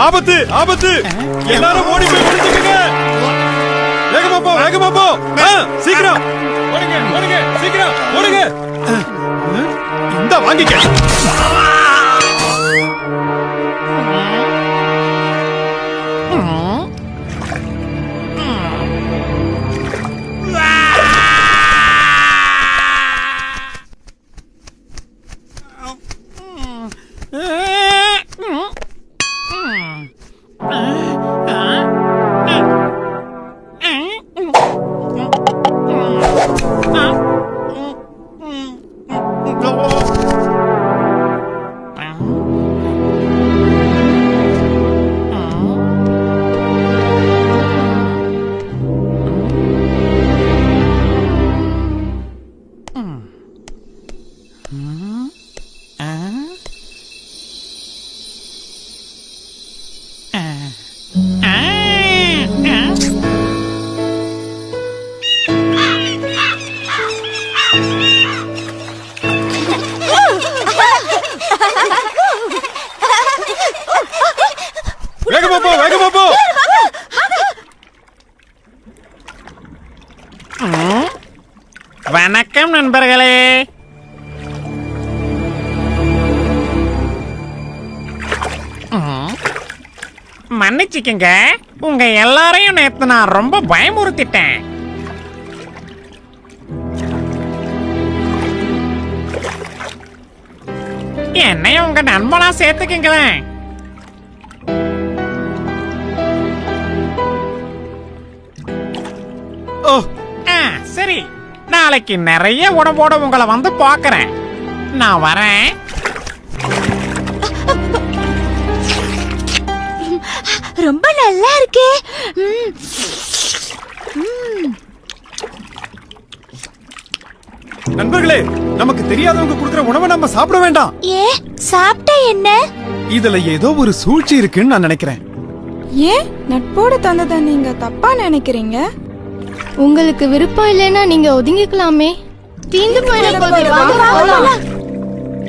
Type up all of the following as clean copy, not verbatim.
ஆபத்து ஆபத்து! எல்லாரும் ஓடி போய் ஒளிஞ்சுக்கங்க! வேகமா போ, வேகமா போ! சீக்கிரம் ஓடுங்க, ஓடுங்க, சீக்கிரம் ஓடுங்க! இந்த வாங்கிக்க. வேகமா போ, வேகமா போ! வணக்கம் நண்பர்களே. மன்னிச்சுக்கங்க, உங்க எல்லாரையும் நேத்து நான் ரொம்ப பயமுறுத்திட்டேன். என்னையும் உங்க நண்பனா சேர்த்துக்குங்களேன். சரி, நாளைக்கு நிறைய உடம்போட உங்களை வந்து பார்க்கறேன். நான் வரேன். ரொம்ப நல்லா இருக்கே. நண்பர்களே, நமக்கு தெரியாதவங்க கொடுக்கிற உணவை நம்ம சாப்பிட வேண்டாம். ஏ, சாப்பிட்டா என்ன? இதுல ஏதோ ஒரு சூழ்ச்சி இருக்குன்னு நான் நினைக்கிறேன். ஏன் நட்போட தந்ததை நீங்க தப்பா நினைக்கிறீங்க? உங்களுக்கு விருப்பம் இல்லைன்னா நீங்க ஒதுங்கிக்கலாமே. தீந்து போயிட.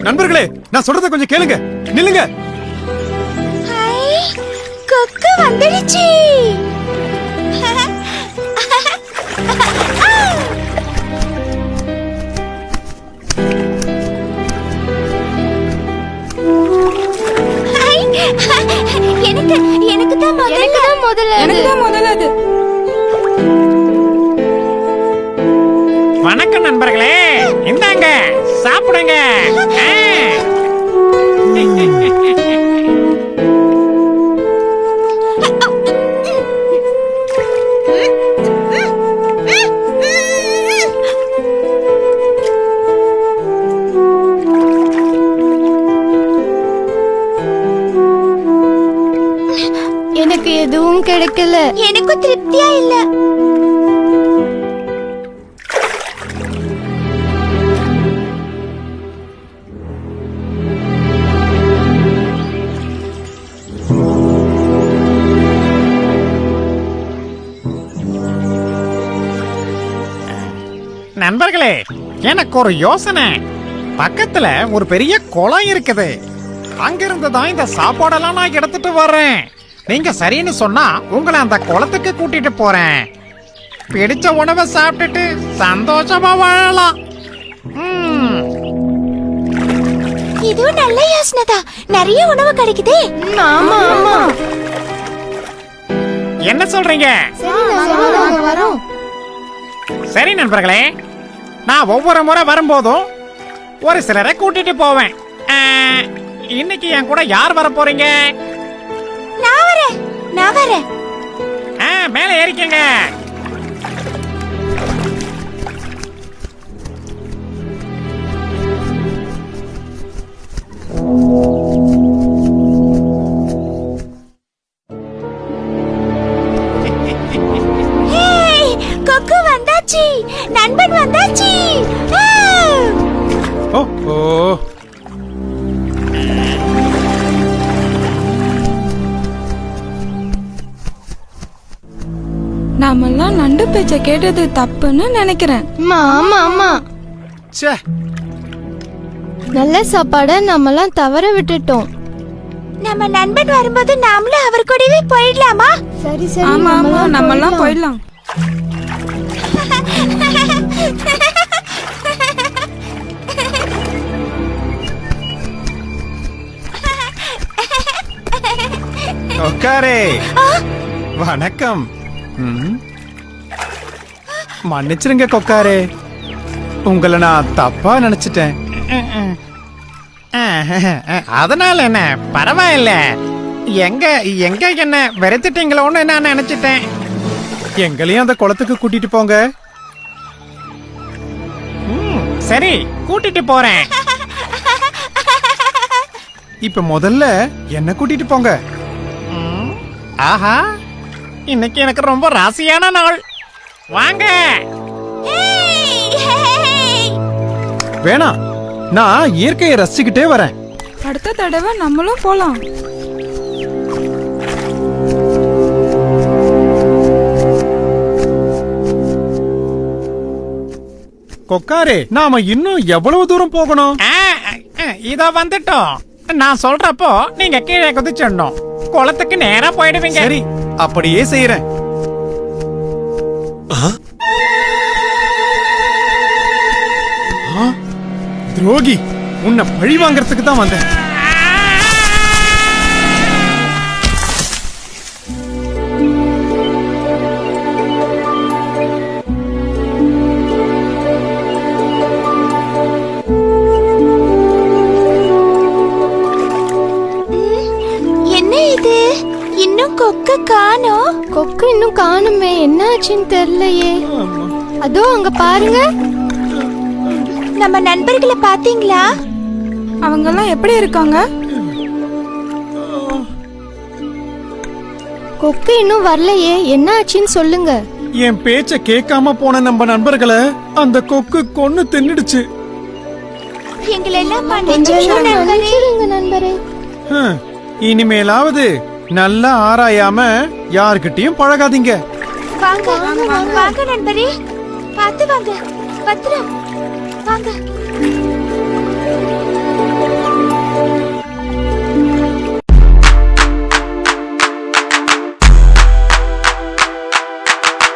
நண்பர்களே, நான் சொல்றத கொஞ்சம் கேளுங்க. நில்லுங்க. கொக்கு வந்துடுச்சு. எனக்கு தான் முதல்ல அது. வணக்கம் நண்பர்களே, இந்தாங்க சாப்பிடுங்க. எனக்கு எதுவும் கிடைக்கல. எனக்கு திருப்தியா இல்ல. நண்பர்களே, எனக்கு ஒரு யோசனை. பக்கத்துல ஒரு பெரிய குளம் இருக்குது. அங்கிருந்து தான் இந்த சாப்பாடெல்லாம் நான் எடுத்துட்டு வர்றேன். நீங்க சரின்னு சொன்னா உங்களை அந்த குளத்துக்கு கூட்டிட்டு போறேன். பிடிச்ச உணவை சாப்பிட்டுட்டு சந்தோஷமா வாழலாம். இதுவும் நல்ல யோசனை தான். நிறைய உணவு கிடைக்குதே. ஆமா ஆமா. என்ன சொல்றீங்க? சரி நண்பர்களே, நான் ஒவ்வொரு முறை வரும்போதும் ஒரு சிலரை கூட்டிட்டு போவேன். இன்னைக்கு என் கூட யார் வர போறீங்க? நான் வரேன். மேல ஏறிக்கங்க. கொக்கு வந்தாச்சு, நண்பன் வந்தாச்சு. ஓ, நாமெல்லாம் நண்டு பேச்ச கேட்டது தப்புன்னு நினைக்கிறேன். ஆமா ஆமா. ச்சே, நல்ல சாப்பாட நாமெல்லாம் தவற விட்டுட்டோம். நம்ம நண்பன் வரும்போது நாமளும் அவர் கூடவே போயிடலாமா? சரி சரி ஆமா ஆமா நம்மலாம் போயிடலாம். உட்காரே. வணக்கம். ம். மன்னிச்சிருங்க கொக்காரே, உங்களை நான் தப்பா நினைச்சிட்டேன். அதனால என்ன, பரவாயில்ல. எங்க எங்க என்ன வெறுத்துட்டீங்களோன்னு நான் நினைச்சிட்டேன். எங்களையும் அந்த குளத்துக்கு கூட்டிட்டு போங்க. சரி, கூட்டிட்டு போறேன். இப்ப முதல்ல என்ன கூட்டிட்டு போங்க. ஆஹா, இன்னைக்கு எனக்கு ரொம்ப ராசியான நாள். வாங்க. வேணாம், நான் இயற்கையை ரசிச்சுக்கிட்டே வரேன். அடுத்த தடவை நம்மளும் போலாம். கொக்காரே, நாம இன்னும் எவ்வளவு தூரம் போகணும்? இதோ வந்துட்டோம். நான் சொல்றப்போ நீங்க கீழே குதிச்சிடணும். குளத்துக்கு நேரா போயிடுவீங்க. சரி, அப்படியே செய்யறேன். துரோகி, உன்னை பழி வாங்கறதுக்கு தான் வந்தேன். என்ன இது? இன்னும் கொக்கு காணோம். கொக்கு இன்னும் காணுமே, என்ன ஆச்சுன்னு தெரியலையே. அதோ அங்க பாருங்க. நம்ம நண்பர்களை பாத்தீங்களா? அவங்கெல்லாம் எப்படி இருக்காங்க? கொக்கு இன்னும் வரலையே, என்ன ஆச்சுன்னு சொல்லுங்க. என் பேச்ச கேட்காம போன நம்ம நண்பர்களை அந்த கொக்கு கொன்னு தின்னுடுச்சு. எங்களை எல்லாம் கொஞ்சம் மன்னிச்சிடுங்க நண்பரே. மன்னிச்சிடுங்க நண்பரே. இனிமேலாவது நல்லா ஆராயாம யார்கிட்டயும் பழகாதீங்க. வாங்க வாங்க நண்பரே, பார்த்து வாங்க. பத்திரம் வாங்க.